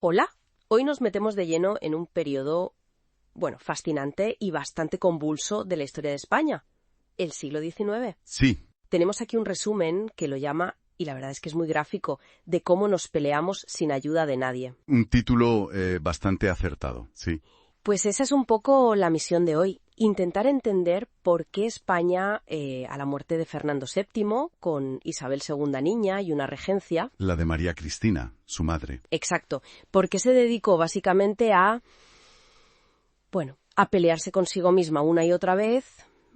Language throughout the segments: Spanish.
Hola, hoy nos metemos de lleno en un periodo, fascinante y bastante convulso de la historia de España, el siglo XIX. Sí, Tenemos aquí un resumen que lo llama, y la verdad es que es muy gráfico, de cómo nos peleamos sin ayuda de nadie. un título bastante acertado, sí. Pues esa es un poco la misión de hoy, intentar entender por qué España, a la muerte de Fernando VII, con Isabel II niña y una regencia. La de María Cristina, su madre. Exacto, por qué se dedicó básicamente a pelearse consigo misma una y otra vez,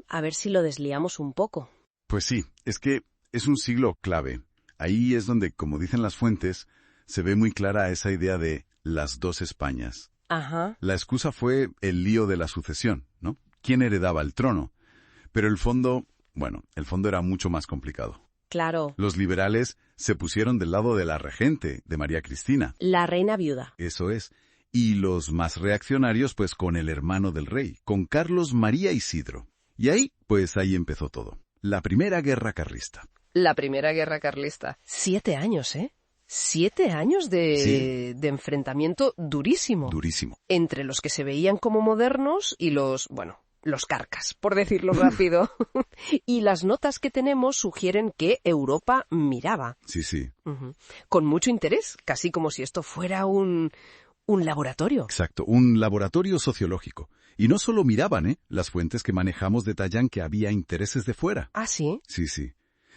a ver si lo desliamos un poco. Pues sí, es que es un siglo clave. Ahí es donde, como dicen las fuentes, se ve muy clara esa idea de las dos Españas. Ajá. La excusa fue el lío de la sucesión, ¿no? ¿Quién heredaba el trono? Pero el fondo era mucho más complicado. Claro, Los liberales se pusieron del lado de la regente, de María Cristina. la reina viuda. Eso es. Y los más reaccionarios, pues con el hermano del rey, con Carlos María Isidro. Y ahí empezó todo. La primera guerra carlista. La primera guerra carlista. 7 años, ¿eh? 7 años de enfrentamiento durísimo. Durísimo. Entre los que se veían como modernos y los carcas, por decirlo rápido. Y las notas que tenemos sugieren que Europa miraba. Sí. Ujú. Con mucho interés, casi como si esto fuera un laboratorio. Exacto, un laboratorio sociológico. Y no solo miraban, las fuentes que manejamos detallan que había intereses de fuera. ¿Ah, sí? Sí.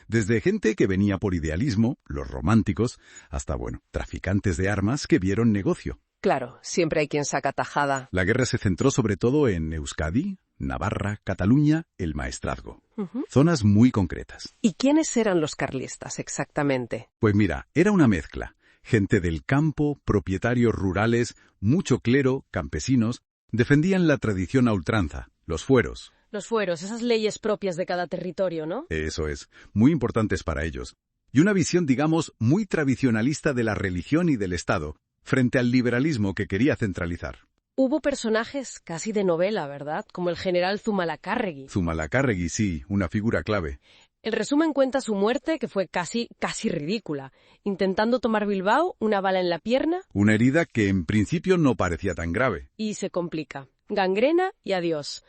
Desde gente que venía por idealismo, los románticos, hasta, traficantes de armas que vieron negocio. Claro, siempre hay quien saca tajada. La guerra se centró sobre todo en Euskadi, Navarra, Cataluña, el Maestrazgo. Ujú. Zonas muy concretas. ¿Y quiénes eran los carlistas exactamente? Pues mira, era una mezcla. Gente del campo, propietarios rurales, mucho clero, campesinos, defendían la tradición a ultranza, los fueros. Los fueros, esas leyes propias de cada territorio, ¿no? Eso es, muy importantes para ellos. Y una visión, digamos, muy tradicionalista de la religión y del Estado, frente al liberalismo que quería centralizar. Hubo personajes casi de novela, ¿verdad? Como el general Zumalacárregui. Zumalacárregui, sí, una figura clave. El resumen cuenta su muerte, que fue casi ridícula. Intentando tomar Bilbao, una bala en la pierna. Una herida que en principio no parecía tan grave. Y se complica. Gangrena y adiós.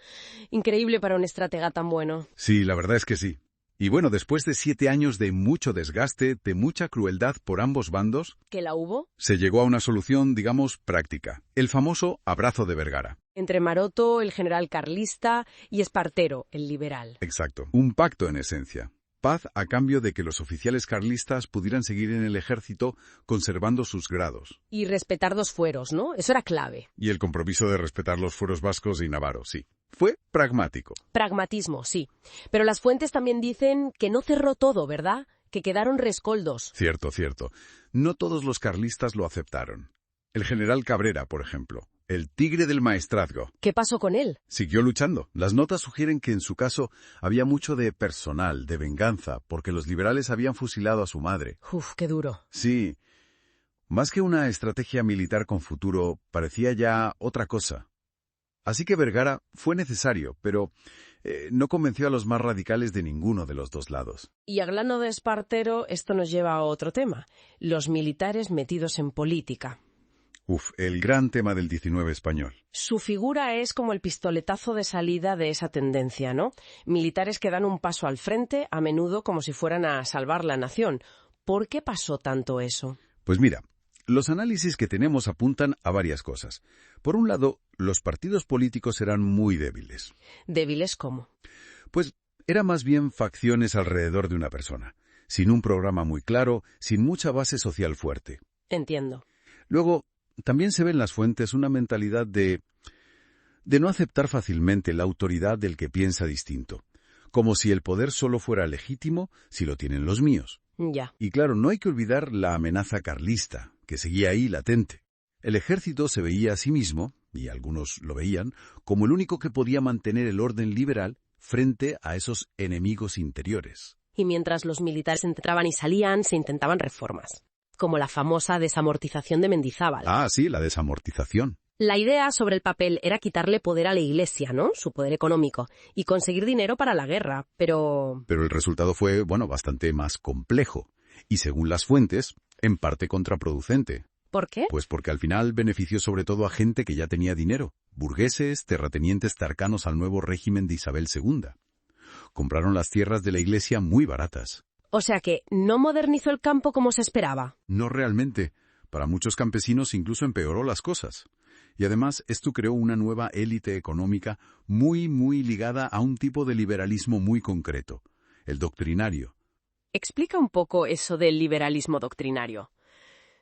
Increíble para un estratega tan bueno. Sí, la verdad es que sí. Y después de 7 años de mucho desgaste, de mucha crueldad por ambos bandos, ¿Que la hubo? se llegó a una solución, digamos, práctica. El famoso abrazo de Vergara. Entre Maroto, el general carlista, y Espartero, el liberal. Exacto. Un pacto en esencia. Paz a cambio de que los oficiales carlistas pudieran seguir en el ejército conservando sus grados. Y respetar 2 fueros, ¿no? Eso era clave. Y el compromiso de respetar los fueros vascos y navarros, sí. Fue pragmático. Pragmatismo, sí. Pero las fuentes también dicen que no cerró todo, ¿verdad? Que quedaron rescoldos. Cierto. No todos los carlistas lo aceptaron. El general Cabrera, por ejemplo, el tigre del Maestrazgo, ¿Qué pasó con él? siguió luchando. Las notas sugieren que en su caso había mucho de personal, de venganza, porque los liberales habían fusilado a su madre. Uf, qué duro. Sí. Más que una estrategia militar con futuro, parecía ya otra cosa. Así que Vergara fue necesario, pero no convenció a los más radicales de ninguno de los dos lados. Y hablando de Espartero, esto nos lleva a otro tema. Los militares metidos en política. El gran tema del 19 español. Su figura es como el pistoletazo de salida de esa tendencia, ¿no? Militares que dan un paso al frente, a menudo como si fueran a salvar la nación. ¿Por qué pasó tanto eso? Pues mira, los análisis que tenemos apuntan a varias cosas. Por un lado, los partidos políticos eran muy débiles. ¿Débiles cómo? Pues eran más bien facciones alrededor de una persona, sin un programa muy claro, sin mucha base social fuerte. Entiendo. Luego, también se ve en las fuentes una mentalidad de no aceptar fácilmente la autoridad del que piensa distinto, como si el poder solo fuera legítimo si lo tienen los míos. Ya. Y claro, no hay que olvidar la amenaza carlista, que seguía ahí latente. El ejército se veía a sí mismo, y algunos lo veían, como el único que podía mantener el orden liberal frente a esos enemigos interiores. Y mientras los militares entraban y salían, se intentaban reformas. Como la famosa desamortización de Mendizábal. Ah, sí, la desamortización. La idea sobre el papel era quitarle poder a la Iglesia, ¿no? Su poder económico, y conseguir dinero para la guerra, pero... Pero el resultado fue, bastante más complejo, y según las fuentes, en parte contraproducente. ¿Por qué? Pues porque al final benefició sobre todo a gente que ya tenía dinero, burgueses, terratenientes cercanos al nuevo régimen de Isabel II. Compraron las tierras de la iglesia muy baratas. O sea que no modernizó el campo como se esperaba. No realmente. Para muchos campesinos incluso empeoró las cosas. Y además esto creó una nueva élite económica muy ligada a un tipo de liberalismo muy concreto, el doctrinario. Explica un poco eso del liberalismo doctrinario.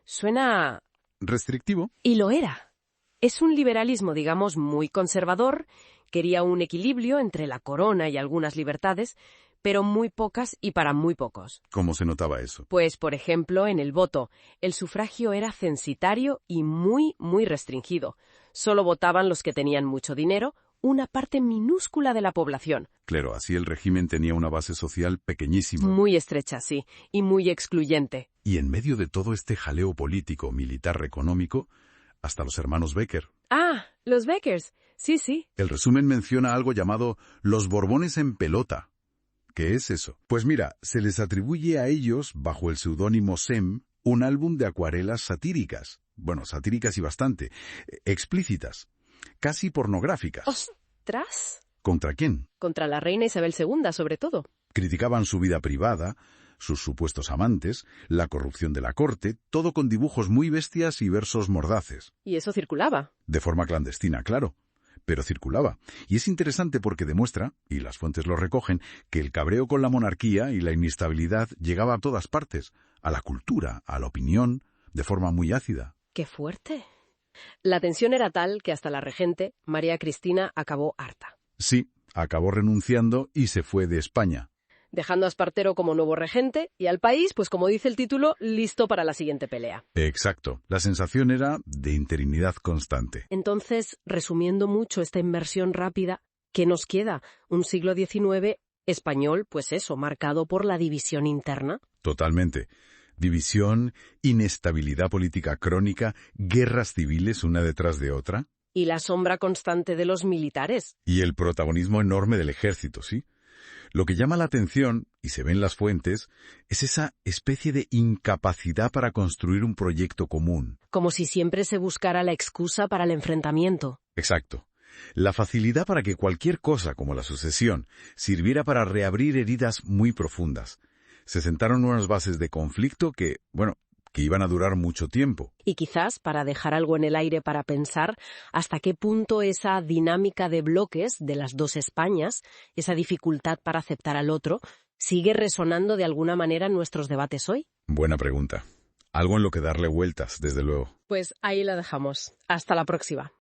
Suena... ¿Restrictivo? Y lo era. Es un liberalismo, digamos, muy conservador, quería un equilibrio entre la corona y algunas libertades, pero muy pocas y para muy pocos. ¿Cómo se notaba eso? Pues, por ejemplo, en el voto, el sufragio era censitario y muy restringido. Solo votaban los que tenían mucho dinero, una parte minúscula de la población. Claro, así el régimen tenía una base social pequeñísima. Muy estrecha, sí, y muy excluyente. Y en medio de todo este jaleo político, militar, económico, hasta los hermanos Becker. Ah, los Beckers. Sí. El resumen menciona algo llamado los Borbones en pelota. ¿Qué es eso? Pues mira, se les atribuye a ellos, bajo el seudónimo Sem, un álbum de acuarelas satíricas. Bueno, satíricas y bastante. Explícitas. Casi pornográficas. ¡Ostras! ¿Contra quién? Contra la reina Isabel II, sobre todo. Criticaban su vida privada, sus supuestos amantes, la corrupción de la corte, todo con dibujos muy bestias y versos mordaces. Y eso circulaba. De forma clandestina, claro. Pero circulaba. Y es interesante porque demuestra, y las fuentes lo recogen, que el cabreo con la monarquía y la inestabilidad llegaba a todas partes, a la cultura, a la opinión, de forma muy ácida. ¡Qué fuerte! La tensión era tal que hasta la regente, María Cristina, acabó harta. Sí, acabó renunciando y se fue de España. Dejando a Espartero como nuevo regente y al país, pues como dice el título, listo para la siguiente pelea. Exacto. La sensación era de interinidad constante. Entonces, resumiendo mucho esta inversión rápida, ¿qué nos queda? Un siglo XIX español, pues eso, marcado por la división interna. Totalmente. División, inestabilidad política crónica, guerras civiles una detrás de otra. Y la sombra constante de los militares. Y el protagonismo enorme del ejército, ¿sí? Lo que llama la atención, y se ve en las fuentes, es esa especie de incapacidad para construir un proyecto común. Como si siempre se buscara la excusa para el enfrentamiento. Exacto. La facilidad para que cualquier cosa, como la sucesión, sirviera para reabrir heridas muy profundas. Se sentaron unas bases de conflicto que iban a durar mucho tiempo. Y quizás, para dejar algo en el aire para pensar, hasta qué punto esa dinámica de bloques de las dos Españas, esa dificultad para aceptar al otro, sigue resonando de alguna manera en nuestros debates hoy. Buena pregunta. Algo en lo que darle vueltas, desde luego. Pues ahí la dejamos. Hasta la próxima.